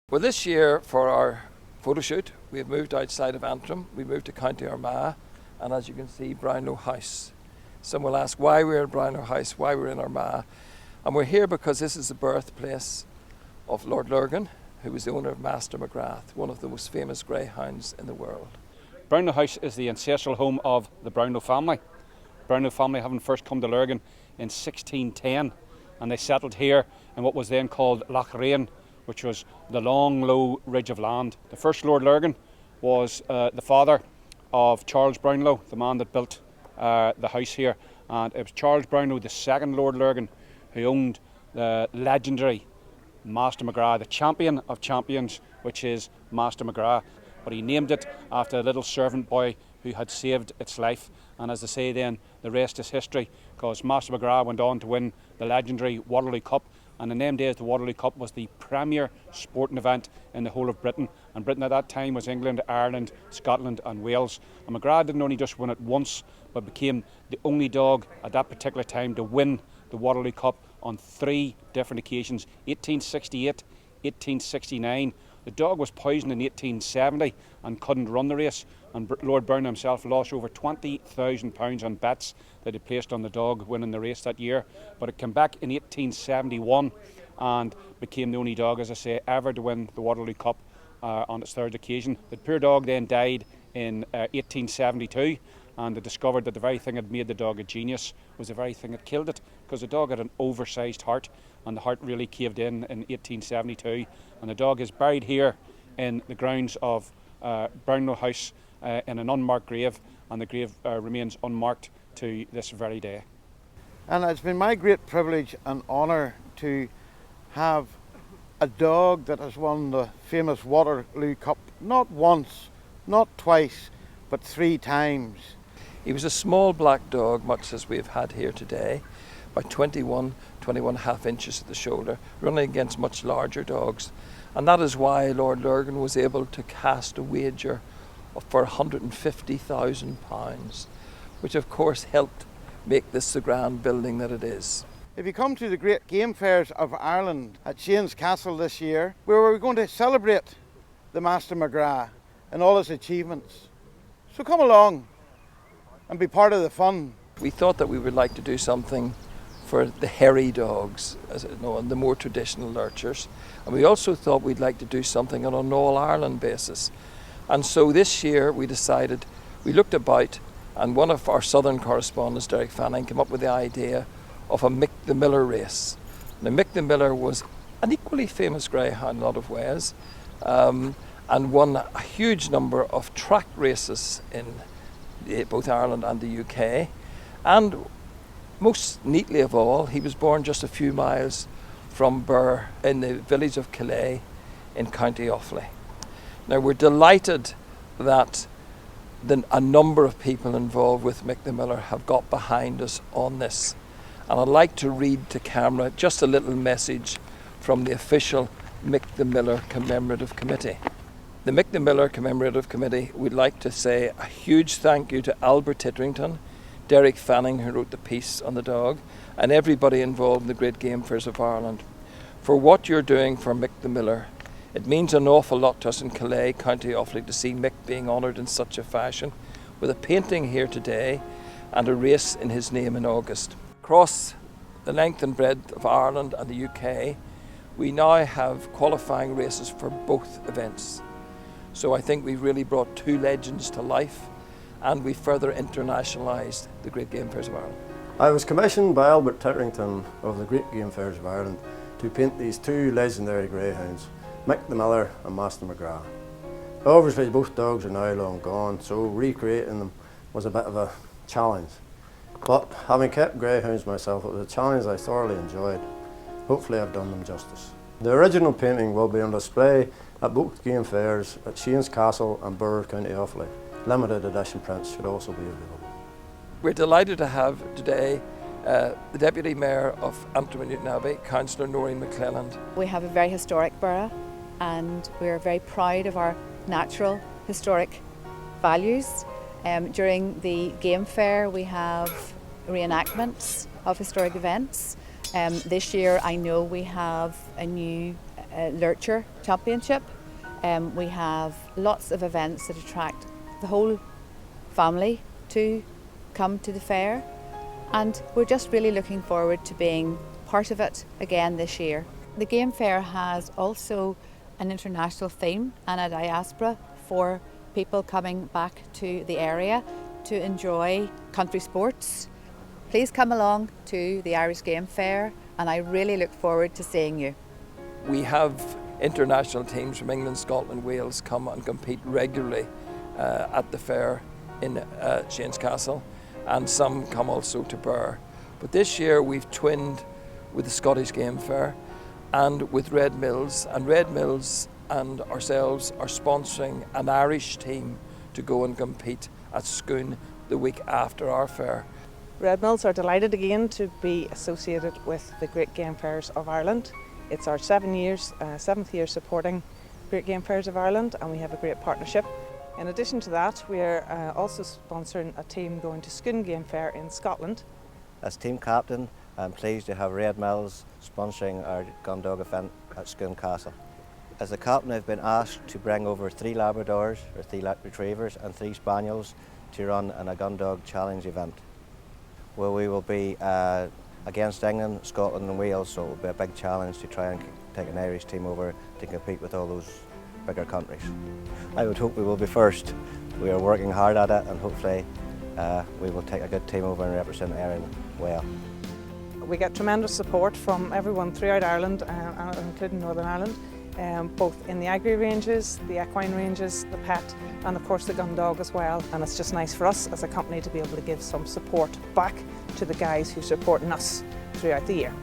Well, this year for our photo shoot, we have moved outside of Antrim. We moved to County Armagh, and as you can see, Brownlow House. Some will ask why we're in Brownlow House, why we're in Armagh. And we're here because this is the birthplace of Lord Lurgan, who was the owner of Master McGrath, one of the most famous greyhounds in the world. Brownlow House is the ancestral home of the Brownlow family. Brownlow family having first come to Lurgan in 1610, and they settled here in what was then called Loch Rain, which was the long, low ridge of land. The first Lord Lurgan was the father of Charles Brownlow, the man that built the house here. And it was Charles Brownlow, the second Lord Lurgan, who owned the legendary Master McGrath, the champion of champions, which is Master McGrath. But he named it after a little servant boy who had saved its life. And as they say then, the rest is history, because Master McGrath went on to win the legendary Waterloo Cup. And in them days, the Waterloo Cup was the premier sporting event in the whole of Britain. And Britain at that time was England, Ireland, Scotland and Wales. And McGrath didn't only just win it once, but became the only dog at that particular time to win the Waterloo Cup on 3 different occasions: 1868, 1869. The dog was poisoned in 1870 and couldn't run the race. And Lord Brownlow himself lost over £20,000 on bets that he placed on the dog winning the race that year. But it came back in 1871 and became the only dog, as I say, ever to win the Waterloo Cup on its 3rd occasion. The poor dog then died in 1872, and they discovered that the very thing that made the dog a genius was the very thing that killed it, because the dog had an oversized heart, and the heart really caved in 1872. And the dog is buried here in the grounds of Brownlow House in an unmarked grave, and the grave remains unmarked to this very day. And it's been my great privilege and honour to have a dog that has won the famous Waterloo Cup not once, not twice, but 3 times. He was a small black dog, much as we've had here today, by 21 and a half inches at the shoulder, running against much larger dogs. And that is why Lord Lurgan was able to cast a wager for £150,000, which of course helped make this the grand building that it is. If you come to the great game fairs of Ireland at Castle this year, where we're going to celebrate the Master McGrath and all his achievements. So come along and be part of the fun. We thought that we would like to do something for the hairy dogs, as you know, and the more traditional lurchers. And we also thought we'd like to do something on an all-Ireland basis. And so this year we decided, we looked about, and one of our southern correspondents, Derek Fanning, came up with the idea of a Mick the Miller race. Now, Mick the Miller was an equally famous greyhound in a lot of ways, and won a huge number of track races in both Ireland and the UK. And most neatly of all, he was born just a few miles from Birr in the village of Calais in County Offaly. Now, we're delighted that a number of people involved with Mick the Miller have got behind us on this. And I'd like to read to camera just a little message from the official Mick the Miller Commemorative Committee. The Mick the Miller Commemorative Committee would like to say a huge thank you to Albert Titterington, Derek Fanning, who wrote the piece on the dog, and everybody involved in the Great Game Fairs of Ireland for what you're doing for Mick the Miller. It means an awful lot to us in Calais, County Offaly, to see Mick being honoured in such a fashion, with a painting here today and a race in his name in August. Across the length and breadth of Ireland and the UK, we now have qualifying races for both events. So I think we've really brought 2 legends to life, and we further internationalised the Great Game Fairs of Ireland. I was commissioned by Albert Titterington of the Great Game Fairs of Ireland to paint these 2 legendary greyhounds, Mick the Miller and Master McGrath. Obviously both dogs are now long gone, so recreating them was a bit of a challenge. But having kept greyhounds myself, it was a challenge I thoroughly enjoyed. Hopefully I've done them justice. The original painting will be on display at both game fairs at Castle and Birr, County Offaly. Limited edition prints should also be available. We're delighted to have today the Deputy Mayor of Antrim and Newton Abbey, Councillor Noreen McClelland. We have a very historic borough, and we're very proud of our natural historic values. During the game fair we have reenactments of historic events. This year I know we have a new Lurcher Championship. We have lots of events that attract the whole family to come to the fair, and we're just really looking forward to being part of it again this year. The Game Fair has also an international theme and a diaspora for people coming back to the area to enjoy country sports. Please come along to the Irish Game Fair, and I really look forward to seeing you. We have international teams from England, Scotland, Wales come and compete regularly at the fair in Shane's Castle, and some come also to Birr. But this year we've twinned with the Scottish Game Fair and with Red Mills, and Red Mills and ourselves are sponsoring an Irish team to go and compete at Scone the week after our fair. Red Mills are delighted again to be associated with the Great Game Fairs of Ireland. It's our 7th year supporting Great Game Fairs of Ireland, and we have a great partnership. In addition to that, we're also sponsoring a team going to Scone Game Fair in Scotland. As team captain, I'm pleased to have Red Mills sponsoring our gun dog event at Scone Castle. As a captain, I've been asked to bring over 3 Labradors, or 3 Retrievers and 3 Spaniels to run in a gun dog challenge event, where we will be against England, Scotland and Wales, so it will be a big challenge to try and take an Irish team over to compete with all those bigger countries. I would hope we will be first. We are working hard at it, and hopefully we will take a good team over and represent Ireland well. We get tremendous support from everyone throughout Ireland, including Northern Ireland, both in the agri ranges, the equine ranges, the pet, and of course the gun dog as well. And it's just nice for us as a company to be able to give some support back to the guys who are supporting us throughout the year.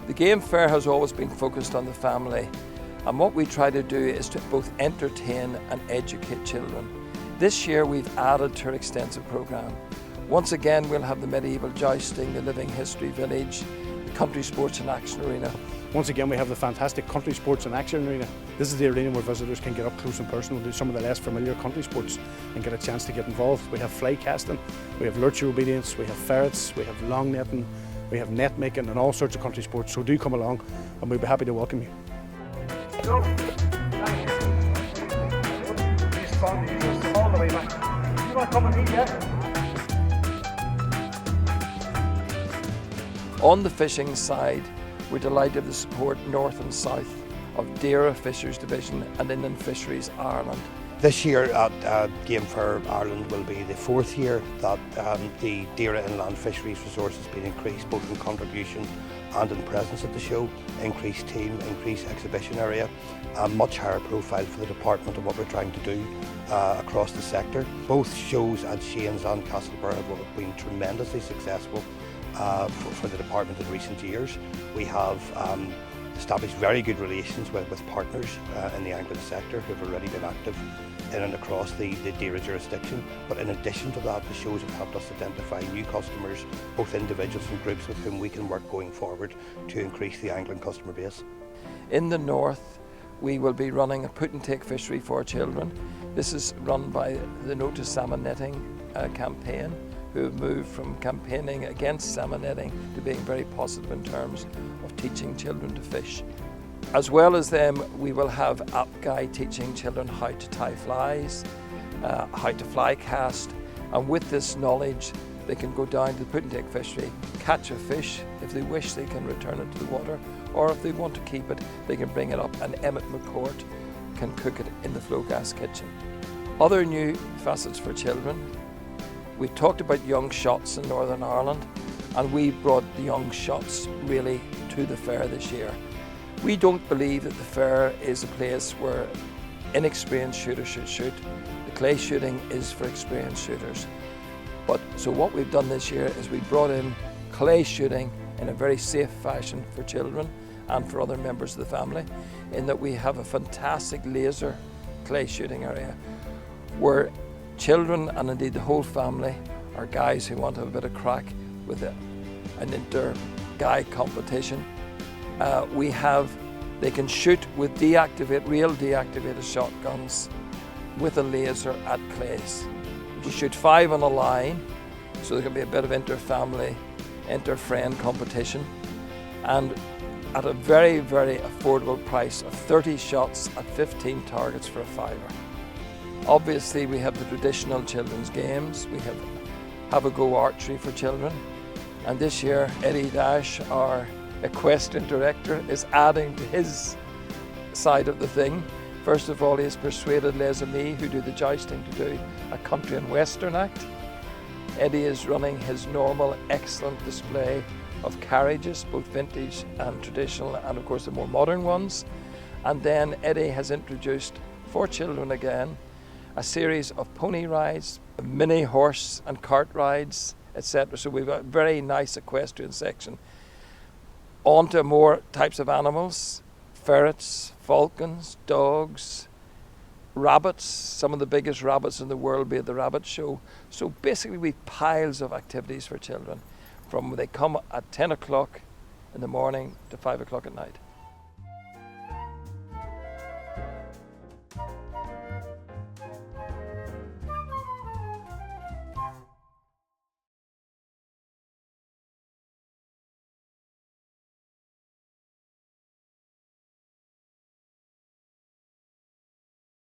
The Game Fair has always been focused on the family, and what we try to do is to both entertain and educate children. This year we've added to our extensive programme. Once again we'll have the medieval jousting, the living history village, the country sports and action arena. Once again, we have the fantastic country sports and action arena. This is the arena where visitors can get up close and personal to some of the less familiar country sports and get a chance to get involved. We have fly casting, we have lurcher obedience, we have ferrets, we have long netting, we have net making and all sorts of country sports. So do come along and we'll be happy to welcome you. All the way back. You want to come and meet, yeah? On the fishing side, we're delighted to support North and South of Deira Fishers Division and Inland Fisheries Ireland. This year at Game Fair Ireland will be the 4th year that the Deira Inland Fisheries resource has been increased, both in contribution and in presence at the show, increased team, increased exhibition area, a much higher profile for the department of what we're trying to do across the sector. Both shows at Shane's and Castle and Birr have been tremendously successful for the department in recent years. We have established very good relations with partners in the angling sector who have already been active in and across the Deira jurisdiction. But in addition to that, the shows have helped us identify new customers, both individuals and groups with whom we can work going forward to increase the angling customer base. In the north, we will be running a put and take fishery for children. This is run by the No to Salmon Netting campaign, who have moved from campaigning against salmon netting to being very positive in terms of teaching children to fish. As well as them, we will have app guide teaching children how to tie flies, how to fly cast, and with this knowledge they can go down to the put and take fishery, catch a fish. If they wish, they can return it to the water, or if they want to keep it, they can bring it up, and Emmett McCourt can cook it in the flow gas kitchen. Other new facets for children. We talked about young shots in Northern Ireland, and we brought the young shots really to the fair this year. We don't believe that the fair is a place where inexperienced shooters should shoot. The clay shooting is for experienced shooters. So what we've done this year is we brought in clay shooting in a very safe fashion for children and for other members of the family, in that we have a fantastic laser clay shooting area where children and indeed the whole family, or guys who want to have a bit of crack with an inter-guy competition, they can shoot with real deactivated shotguns with a laser at clays. You shoot 5 on a line, so there can be a bit of inter-family, inter-friend competition. And at a very, very affordable price of 30 shots at 15 targets for a £5. Obviously we have the traditional children's games. We have a go archery for children. And this year Eddie Dash, our equestrian director, is adding to his side of the thing. First of all, he has persuaded Les Amis, who do the jousting, to do a country and western act. Eddie is running his normal excellent display of carriages, both vintage and traditional, and of course the more modern ones. And then Eddie has introduced, for children again, a series of pony rides, mini horse and cart rides, etc. So we've got a very nice equestrian section. On to more types of animals: ferrets, falcons, dogs, rabbits, some of the biggest rabbits in the world, be at the rabbit show. So basically we've piles of activities for children from when they come at 10 o'clock in the morning to 5 o'clock at night.